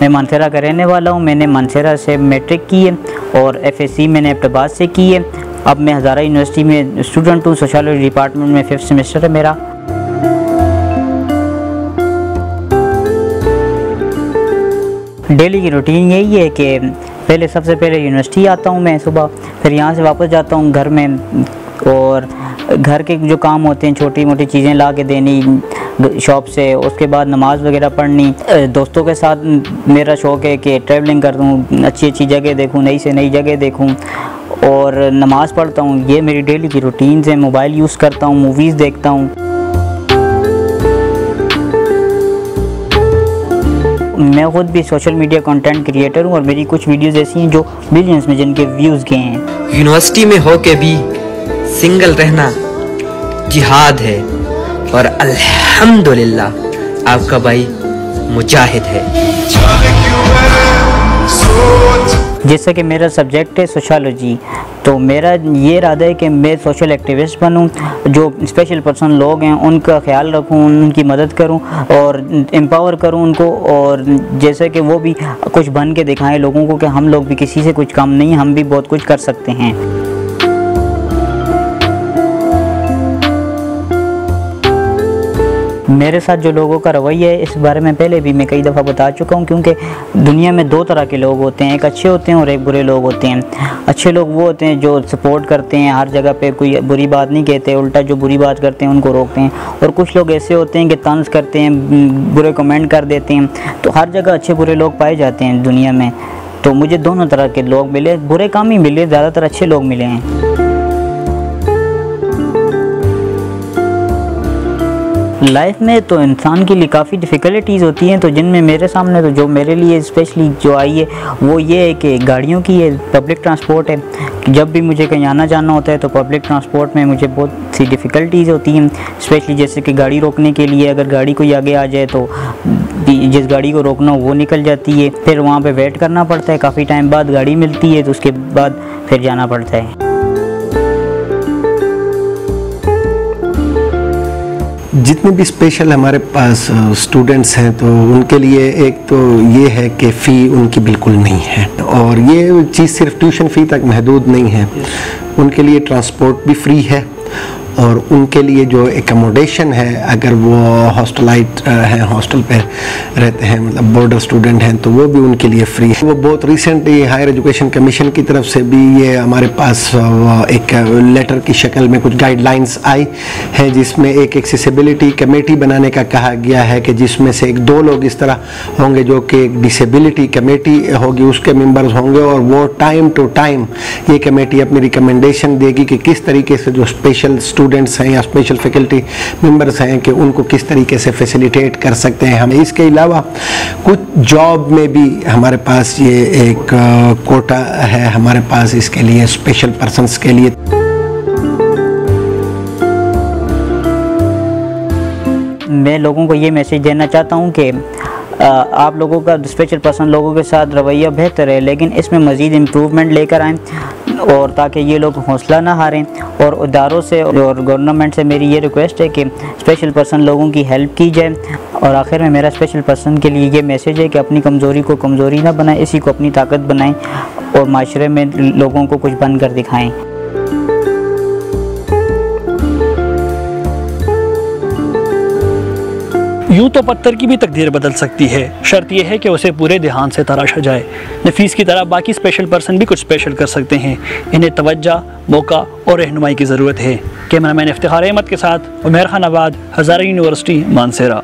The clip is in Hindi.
मैं मानसरा का रहने वाला हूँ। मैंने मानसरा से मैट्रिक की है और FSC मैंने एबटाबाद से की है। अब मैं हज़ारा यूनिवर्सिटी में स्टूडेंट हूँ, सोशल डिपार्टमेंट में 5th सेमेस्टर है मेरा। डेली की रूटीन यही है कि पहले सबसे पहले यूनिवर्सिटी आता हूँ मैं सुबह, फिर यहाँ से वापस जाता हूँ घर में, और घर के जो काम होते हैं छोटी मोटी चीज़ें ला के देनी शॉप से, उसके बाद नमाज़ वगैरह पढ़नी। दोस्तों के साथ मेरा शौक़ है कि ट्रैवलिंग कर दूँ, अच्छी अच्छी जगह देखूँ, नई से नई जगह देखूँ, और नमाज़ पढ़ता हूँ। ये मेरी डेली की रूटीन है। मोबाइल यूज़ करता हूँ, मूवीज़ देखता हूँ। मैं ख़ुद भी सोशल मीडिया कंटेंट क्रिएटर हूँ और मेरी कुछ वीडियोज़ ऐसी हैं जो मिलियंस में जिनके व्यूज़ गए हैं। यूनिवर्सिटी में हो के भी सिंगल रहना जिहाद है, और अल्हम्दुलिल्लाह आपका भाई मुजाहिद है। जैसा कि मेरा सब्जेक्ट है सोशलॉजी, तो मेरा ये इरादा है कि मैं सोशल एक्टिविस्ट बनूं, जो स्पेशल पर्सन लोग हैं उनका ख्याल रखूं, उनकी मदद करूं और एम्पावर करूं उनको, और जैसे कि वो भी कुछ बन के दिखाएं लोगों को कि हम लोग भी किसी से कुछ कम नहीं, हम भी बहुत कुछ कर सकते हैं। मेरे साथ जो लोगों का रवैया है इस बारे में पहले भी मैं कई दफ़ा बता चुका हूँ, क्योंकि दुनिया में दो तरह के लोग होते हैं, एक अच्छे होते हैं और एक बुरे लोग होते हैं। अच्छे लोग वो होते हैं जो सपोर्ट करते हैं, हर जगह पे कोई बुरी बात नहीं कहते, उल्टा जो बुरी बात करते हैं उनको रोकते हैं, और कुछ लोग ऐसे होते हैं कि तंज करते हैं, बुरे कमेंट कर देते हैं। तो हर जगह अच्छे बुरे लोग पाए जाते हैं दुनिया में। तो मुझे दोनों तरह के लोग मिले, बुरे काम ही मिले, ज़्यादातर अच्छे लोग मिले हैं। लाइफ में तो इंसान के लिए काफ़ी डिफ़िकल्टीज़ होती हैं, तो जिनमें मेरे सामने तो जो मेरे लिए स्पेशली जो आई है वो ये है कि गाड़ियों की है, पब्लिक ट्रांसपोर्ट है। जब भी मुझे कहीं आना जाना होता है तो पब्लिक ट्रांसपोर्ट में मुझे बहुत सी डिफ़िकल्टीज़ होती हैं, स्पेशली जैसे कि गाड़ी रोकने के लिए, अगर गाड़ी कोई आगे आ जाए तो जिस गाड़ी को रोकना हो वो निकल जाती है, फिर वहाँ पे वेट करना पड़ता है, काफ़ी टाइम बाद गाड़ी मिलती है, तो उसके बाद फिर जाना पड़ता है। जितने भी स्पेशल हमारे पास स्टूडेंट्स हैं तो उनके लिए एक तो ये है कि फ़ी उनकी बिल्कुल नहीं है, और ये चीज़ सिर्फ ट्यूशन फ़ी तक महदूद नहीं है। उनके लिए ट्रांसपोर्ट भी फ्री है, और उनके लिए जो एकोमोडेशन है, अगर वो हॉस्टलाइट हैं, हॉस्टल पे रहते हैं, मतलब बॉर्डर स्टूडेंट हैं, तो वो भी उनके लिए फ्री है। वो बहुत रिसेंटली हायर एजुकेशन कमीशन की तरफ से भी ये हमारे पास एक लेटर की शक्ल में कुछ गाइडलाइंस आई है, जिसमें एक एक्सेसिबिलिटी कमेटी बनाने का कहा गया है, कि जिसमें से 1-2 लोग इस तरह होंगे जो कि एक डिसेबिलिटी कमेटी होगी, उसके मेंबर्स होंगे, और वो टाइम टू टाइम ये कमेटी अपनी रिकमेंडेशन देगी कि किस तरीके से जो स्पेशल स्टूडेंट्स हैं या स्पेशल फैकल्टी मेंबर्स हैं कि उनको किस तरीके से फैसिलिटेट कर सकते हैं हम। इसके अलावा कुछ जॉब में भी हमारे पास ये एक कोटा है हमारे पास इसके लिए, स्पेशल पर्सन्स के लिए। मैं लोगों को ये मैसेज देना चाहता हूँ कि आप लोगों का स्पेशल पर्सन लोगों के साथ रवैया बेहतर है, लेकिन इसमें मज़ीद इम्प्रूवमेंट लेकर आएँ, और ताकि ये लोग हौसला ना हारें। और इदारों से और गवर्नमेंट से मेरी ये रिक्वेस्ट है कि स्पेशल पर्सन लोगों की हेल्प की जाए। और आखिर में मेरा स्पेशल पर्सन के लिए ये मैसेज है कि अपनी कमज़ोरी को कमज़ोरी ना बनाएं, इसी को अपनी ताकत बनाएं, और माशरे में लोगों को कुछ बनकर दिखाएं। यूँ तो पत्थर की भी तकदीर बदल सकती है, शर्त यह है कि उसे पूरे ध्यान से तराशा जाए। नफीस की तरह बाकी स्पेशल पर्सन भी कुछ स्पेशल कर सकते हैं, इन्हें तवज्जो, मौका और रहनुमाई की ज़रूरत है। कैमरामैन इफ्तिखार अहमद के साथ उमर खान आबाद, हज़ारा यूनिवर्सिटी, मानसरा।